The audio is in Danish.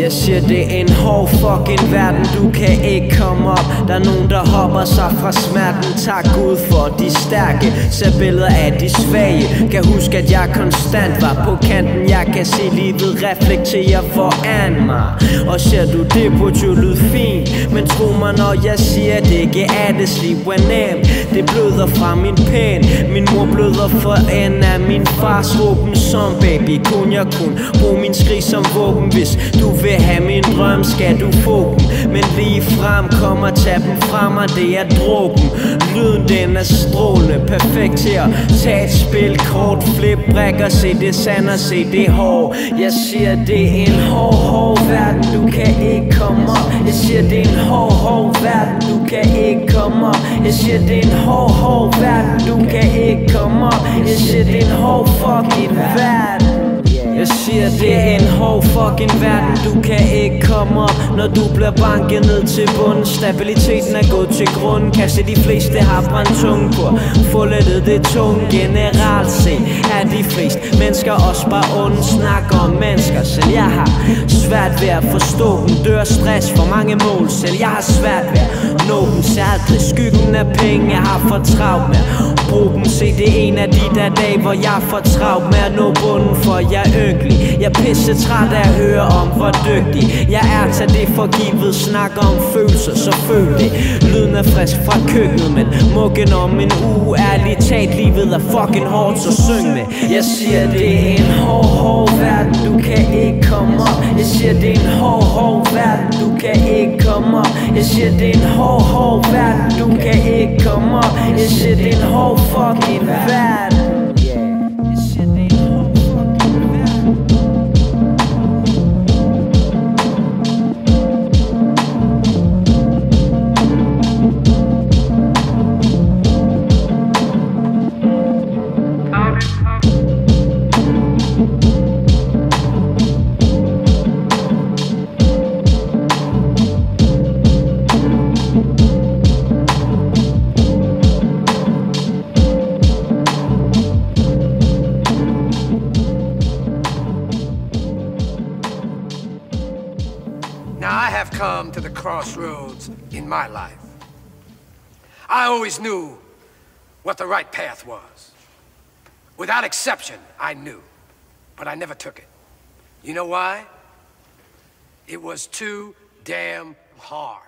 Jeg siger det er en hård fucking verden, du kan ikke komme op. Der er nogen der hopper sig fra smerten. Tak Gud for de stærke, ser billeder af de svage. Kan huske at jeg konstant var på kanten. Jeg kan se livet reflektere foran mig. Og ser du det burde jo lyde fint, men tro mig når jeg siger det ikke er det liv er nemt. Det bløder fra min pen, min mor bløder for enden af min fars råben som baby. Kunne jeg kun bruge min skrig som våben. Hvis du vil have min drøm, skal du få dem. Men lige frem kommer tag dem fra mig, det er dråben. Lyden den er strålende, perfekt til at tage et spil, kort, flip, brækker, se det sand og se det hår. Jeg siger det er en hård verden, du kan ikke komme op. Jeg siger det er en hård verden, du kan ikke komme op. Jeg siger det er en hård verden, du kan ikke komme op. Jeg siger det er en hård fucking verden. Jeg siger det er en hård fucking verden, du kan ikke komme op. Når du bliver banket ned til bunden, stabiliteten er gået til grunden. Kan se de fleste har brændt tunge på få lettet det tunge. Generelt set er de fleste mennesker også bare onde. Snakker om mennesker, selv jeg har svært ved at forstå dem. Dør stress for mange mål, selv jeg har svært ved at nå dem. Ser aldrig skyggen af penge, jeg har for travlt med at bruge dem. Se det er en af de der dage, hvor jeg får travlt med at nå bunden, for jeg er ynkelig. Jeg er pisse træt af at høre om hvor dygtig jeg er. Tag det for givet, snakker om følelser, så føl det. Lyden er frisk fra køkkenet, men mukken om en uge. Ærligt talt, livet er fucking hårdt, så syng med. Jeg siger det er en hård verden, du kan ikke komme op. Jeg siger det er en hård verden, du kan ikke komme op. Jeg siger det er en hård verden, du kan ikke komme op. Jeg siger det er en hård fucking verden. Come to the crossroads in my life. I always knew what the right path was. Without exception, I knew, but I never took it. You know why? It was too damn hard.